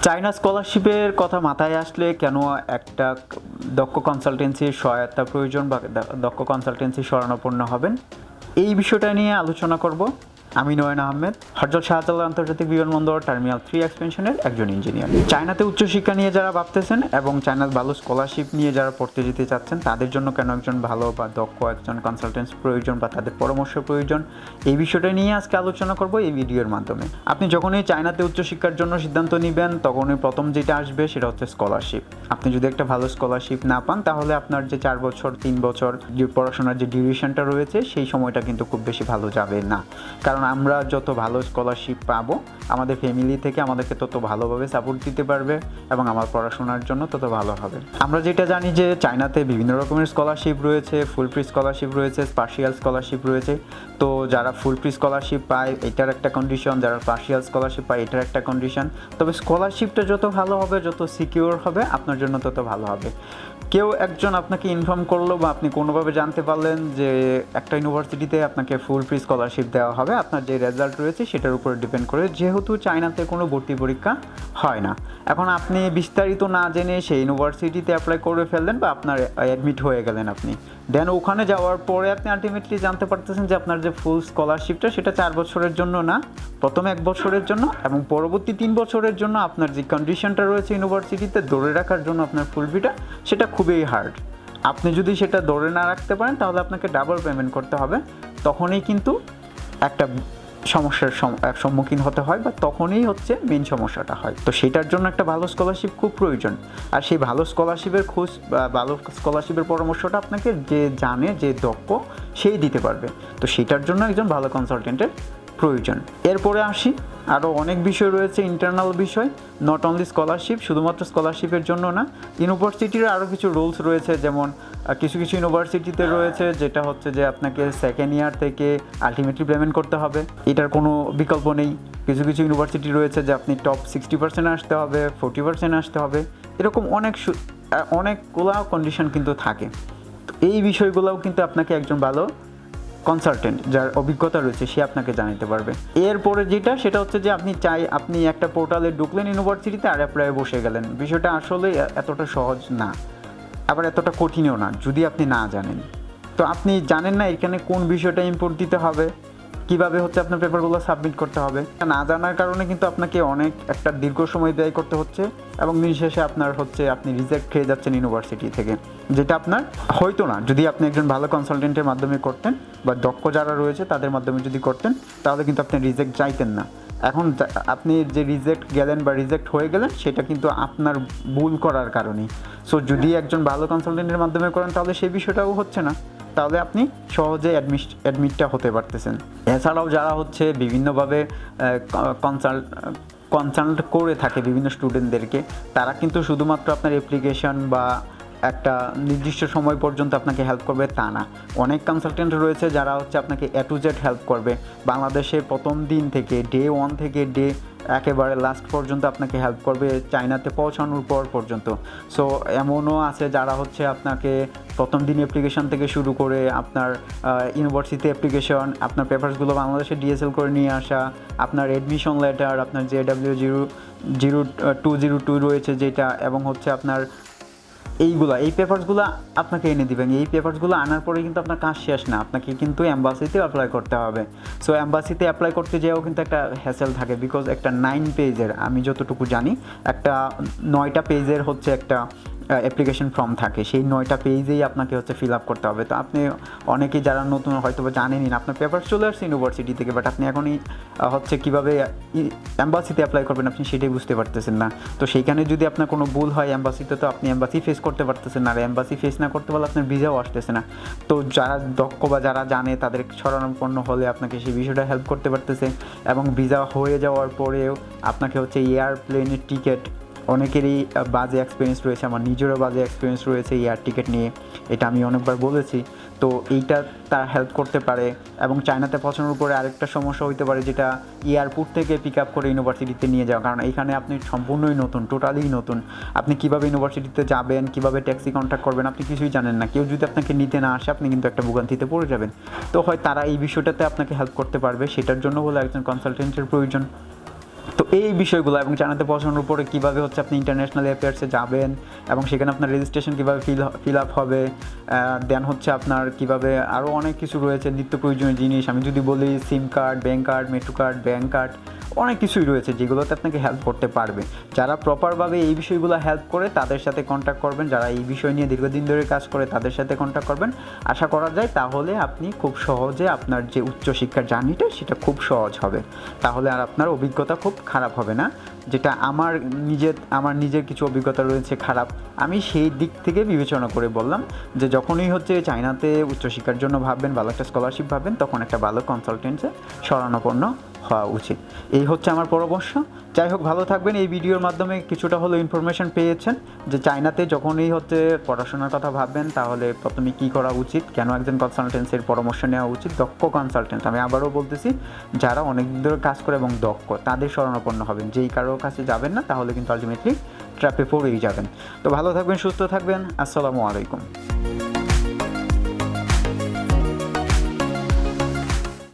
China স্কলারশিপের কথা মাথায় আসলে কেন একটা দক্ষ কনসালটেন্সির সহায়তা প্রয়োজন বা দক্ষ কনসালটেন্সি শরণাপন্ন হবেন, এই বিষয়টা নিয়ে আলোচনা করব। আমি নয়ন আহমেদ, হযরত শাহজালাল আন্তর্জাতিক বিমানবন্দর টার্মিনাল 3 এক্সপেনশনের একজন ইঞ্জিনিয়ার। চায়নাতে উচ্চশিক্ষা নিয়ে যারা ভাবতেছেন এবং চায়নার ভালো স্কলারশিপ নিয়ে যারা পড়তে যেতে চাচ্ছেন, তাদের জন্য কেন একজন ভালো বা দক্ষ একজন কনসালটেন্স প্রয়োজন বা তাদের পরামর্শ প্রয়োজন, এই বিষয়টা নিয়ে আজকে আলোচনা করব এই ভিডিওর মাধ্যমে। আপনি যখনই চায়নাতে উচ্চশিক্ষার জন্য সিদ্ধান্ত নেবেন, তখনই প্রথম যেটা আসবে সেটা হচ্ছে স্কলারশিপ। আপনি যদি একটা ভালো স্কলারশিপ না পান, তাহলে আপনার যে 4 বছর 3 বছর যে পড়াশোনার যে ডিউরেশনটা রয়েছে, সেই সময়টা কিন্তু খুব বেশি ভালো যাবে না। কারণ আমরা যত ভালো স্কলারশিপ পাবো, আমাদের ফ্যামিলি থেকে আমাদেরকে তত ভালোভাবে সাপোর্ট দিতে পারবে এবং আমার পড়াশোনার জন্য তত ভালো হবে। আমরা যেটা জানি যে চায়নাতে বিভিন্ন রকমের স্কলারশিপ রয়েছে, ফুল ফ্রি স্কলারশিপ রয়েছে, পার্শিয়াল স্কলারশিপ রয়েছে। তো যারা ফুল ফ্রি স্কলারশিপ পায় এটার একটা কন্ডিশন, যারা পার্শিয়াল স্কলারশিপ পায় এটার একটা কন্ডিশন। তবে স্কলারশিপটা যত ভালো হবে, যত সিকিউর হবে, আপনার জন্য তত ভালো হবে। কেউ একজন আপনাকে ইনফর্ম করলো বা আপনি কোনোভাবে জানতে পারলেন যে একটা ইউনিভার্সিটিতে আপনাকে ফুল ফ্রি স্কলারশিপ দেওয়া হবে, আপনার যে রেজাল্ট রয়েছে সেটার উপর ডিপেন্ড করে, যেহেতু চায়নাতে কোনো ভর্তি পরীক্ষা হয় না। এখন আপনি বিস্তারিত না জেনে সেই ইউনিভার্সিটিতে অ্যাপ্লাই করে ফেললেন বা আপনার অ্যাডমিট হয়ে গেলেন আপনি, দেন ওখানে যাওয়ার পরে আপনি আলটিমেটলি জানতে পারতেছেন যে আপনার যে ফুল স্কলারশিপটা সেটা 4 বছরের জন্য না, প্রথম 1 বছরের জন্য এবং পরবর্তী 3 বছরের জন্য আপনার যে কন্ডিশনটা রয়েছে ইউনিভার্সিটিতে ধরে রাখার জন্য আপনার ফুল ফিটা, সেটা খুবই হার্ড। আপনি যদি সেটা ধরে না রাখতে পারেন, তাহলে আপনাকে ডাবল পেমেন্ট করতে হবে। তখনই কিন্তু একটা সমস্যার সম্মুখীন হতে হয় বা তখনই হচ্ছে মেন সমস্যাটা হয়। তো সেটার জন্য একটা ভালো স্কলারশিপ খুব প্রয়োজন। আর সেই ভালো স্কলারশিপের খোঁজ বা ভালো স্কলারশিপের পরামর্শটা আপনাকে যে জানে, যে দক্ষ, সেই দিতে পারবে। তো সেটার জন্য একজন ভালো কনসালটেন্টের প্রয়োজন। এরপরে আসি, আরও অনেক বিষয় রয়েছে, ইন্টারনাল বিষয়, নট অনলি স্কলারশিপ। শুধুমাত্র স্কলারশিপের জন্য না, ইউনিভার্সিটির আরও কিছু রুলস রয়েছে। যেমন কিছু কিছু ইউনিভার্সিটিতে রয়েছে যেটা হচ্ছে যে আপনাকে সেকেন্ড ইয়ার থেকে আলটিমেটলি পেমেন্ট করতে হবে, এটার কোনো বিকল্প নেই। কিছু কিছু ইউনিভার্সিটি রয়েছে যে আপনি টপ 60% আসতে হবে, 40% আসতে হবে, এরকম অনেকগুলো কন্ডিশন কিন্তু থাকে। তো এই বিষয়গুলোও কিন্তু আপনাকে একজন ভালো কনসালটেন্ট যার অভিজ্ঞতা রয়েছে সে আপনাকে জানাতে পারবে। এরপরে যেটা, সেটা হচ্ছে যে আপনি একটা পোর্টালে ঢুকলেন ইউনিভার্সিটিতে আর অ্যাপ্লাই বসে গেলেন। বিষয়টা আসলে এতটা সহজ না, আবার এতটা কঠিনও না যদি আপনি না জানেন। তো আপনি জানেন না এখানে কোন বিষয়টা ইম্পোর্ট দিতে হবে, কীভাবে হচ্ছে আপনার পেপারগুলো সাবমিট করতে হবে, না জানার কারণে কিন্তু আপনাকে অনেক একটা দীর্ঘ সময় ব্যয় করতে হচ্ছে এবং দিন শেষে আপনি রিজেক্ট খেয়ে যাচ্ছেন ইউনিভার্সিটি থেকে, যেটা আপনার হয়তো না যদি আপনি একজন ভালো কনসালটেন্টের মাধ্যমে করতেন বা দক্ষ যারা রয়েছে তাদের মাধ্যমে যদি করতেন, তাহলে কিন্তু আপনি রিজেক্ট চাইতেন না। এখন আপনি যে রিজেক্ট গেলেন বা রিজেক্ট হয়ে গেলেন, সেটা কিন্তু আপনার ভুল করার কারণেই। সো যদি একজন ভালো কনসালটেন্টের মাধ্যমে করেন, তাহলে সেই বিষয়টাও হচ্ছে না, তাহলে আপনি সহজে অ্যাডমিটটা হতে পারতেছেন। এছাড়াও যারা হচ্ছে বিভিন্নভাবে কনসাল্ট করে থাকে বিভিন্ন স্টুডেন্টদেরকে, তারা কিন্তু শুধুমাত্র আপনার অ্যাপ্লিকেশন বা একটা নির্দিষ্ট সময় পর্যন্ত আপনাকে হেল্প করবে তা না। অনেক কনসালটেন্ট রয়েছে যারা হচ্ছে আপনাকে A to Z হেল্প করবে, বাংলাদেশের প্রথম দিন থেকে ডে 1 থেকে একেবারে লাস্ট পর্যন্ত আপনাকে হেল্প করবে চায়নাতে পৌঁছানোর পর পর্যন্ত। সো এমনও আছে যারা হচ্ছে আপনাকে প্রথম দিন অ্যাপ্লিকেশন থেকে শুরু করে আপনার ইউনিভার্সিটি অ্যাপ্লিকেশন, আপনার পেপারসগুলো বাংলাদেশে DSL করে নিয়ে আসা, আপনার অ্যাডমিশন লেটার, আপনার JW0202 রয়েছে যেটা, এবং হচ্ছে আপনার এই পেপারসগুলো আপনাকে এনে দিবেন। এই পেপারসগুলো আনার পরে কিন্তু আপনার কাজ শেষ না, আপনাকে কিন্তু অ্যাম্বাসিতে অ্যাপ্লাই করতে হবে। সো অ্যাম্বাসিতে অ্যাপ্লাই করতে যেও কিন্তু একটা হ্যাসেল থাকে, বিকজ একটা 9 পেজের, আমি যতটুকু জানি একটা 9টা পেজের হচ্ছে একটা অ্যাপ্লিকেশন ফর্ম থাকে, সেই 9টা পেজেই আপনাকে হচ্ছে ফিল আপ করতে হবে। তো আপনি অনেকেই যারা নতুন হয়তো বা জানেনই না, আপনার পেপার চলে আসছে ইউনিভার্সিটি থেকে, বাট আপনি এখনই হচ্ছে কীভাবে অ্যাম্বাসিতে অ্যাপ্লাই করবেন আপনি সেটাই বুঝতে পারতেছেন না। তো সেইখানে যদি আপনার কোনো ভুল হয় অ্যাম্বাসিতে, তো আপনি অ্যাম্বাসি ফেস করতে পারতেছেন না, আর অ্যাম্বাসি ফেস না করতে পারলে আপনার ভিসাও আসতেছে না। তো যারা দক্ষ বা যারা জানে তাদের শরণাপন্ন হলে আপনাকে সেই বিষয়টা হেল্প করতে পারতেছে। এবং ভিসা হয়ে যাওয়ার পরেও আপনাকে হচ্ছে এয়ারপ্লেনের টিকিট, অনেকেরই বাজে এক্সপিরিয়েন্স রয়েছে, আমার নিজেরও বাজে এক্সপিরিয়েন্স রয়েছে এয়ার টিকিট নিয়ে, এটা আমি অনেকবার বলেছি। তো এইটা তারা হেল্প করতে পারে। এবং চায়নাতে পৌঁছানোর পরে আরেকটা সমস্যা হইতে পারে, যেটা এয়ারপোর্ট থেকে পিক আপ করে ইউনিভার্সিটিতে নিয়ে যাওয়া, কারণ এখানে আপনি সম্পূর্ণই নতুন, টোটালি নতুন। আপনি কীভাবে ইউনিভার্সিটিতে যাবেন, কীভাবে ট্যাক্সি কন্ট্যাক্ট করবেন, আপনি কিছুই জানেন না। কেউ যদি আপনাকে নিতে না আসে, আপনি কিন্তু একটা ভোগান্তিতে পড়ে যাবেন। তো হয় তারা এই বিষয়টাতে আপনাকে হেল্প করতে পারবে, সেটার জন্য হলে একজন কনসালটেন্টের প্রয়োজন। তো এই বিষয়গুলো এবং চায়নাতে পৌঁছানোর উপরে কীভাবে হচ্ছে আপনি ইন্টারন্যাশনাল অ্যাফেয়ার্সে যাবেন এবং সেখানে আপনার রেজিস্ট্রেশন কীভাবে ফিল আপ হবে, দেন হচ্ছে আপনার কীভাবে আরও অনেক কিছু রয়েছে নিত্য প্রয়োজনীয় জিনিস। আমি যদি বলি সিম card, bank card, metro card, bank card, অনেক কিছুই রয়েছে যেগুলোতে আপনাকে হেল্প করতে পারবে। যারা প্রপারভাবে এই বিষয়গুলো হেল্প করে তাদের সাথে কন্ট্যাক্ট করবেন, যারা এই বিষয় নিয়ে দীর্ঘদিন ধরে কাজ করে তাদের সাথে কন্ট্যাক্ট করবেন। আশা করা যায় তাহলে আপনি খুব সহজে আপনার যে উচ্চশিক্ষার জার্নিটা সেটা খুব সহজ হবে, তাহলে আর আপনার অভিজ্ঞতা খুব খারাপ হবে না। যেটা আমার নিজের কিছু অভিজ্ঞতা রয়েছে খারাপ, আমি সেই দিক থেকে বিবেচনা করে বললাম যে যখনই হচ্ছে চায়নাতে উচ্চশিক্ষার জন্য ভাববেন, ভালো একটা স্কলারশিপ ভাববেন, তখন একটা ভালো কনসালটেন্সে শরণাপন্ন হওয়া উচিত। এই হচ্ছে আমার পরামর্শ। যাই হোক, ভালো থাকবেন। এই ভিডিওর মাধ্যমে কিছুটা হলো ইনফরমেশন পেয়েছেন যে চায়নাতে যখনই হচ্ছে পড়াশোনার কথা ভাববেন তাহলে প্রথমে কী করা উচিত, কেন একজন কনসালটেন্সির পরামর্শ নেওয়া উচিত। দক্ষ কনসালটেন্ট, আমি আবারও বলতেছি, যারা অনেক দিন ধরে কাজ করে এবং দক্ষ তাদের শরণাপন্ন হবেন। যেই কারোর কাছে যাবেন না তাহলে কিন্তু আলটিমেটলি ট্র্যাপে পড়েই যাবেন। তো ভালো থাকবেন, সুস্থ থাকবেন। আসসালামু আলাইকুম।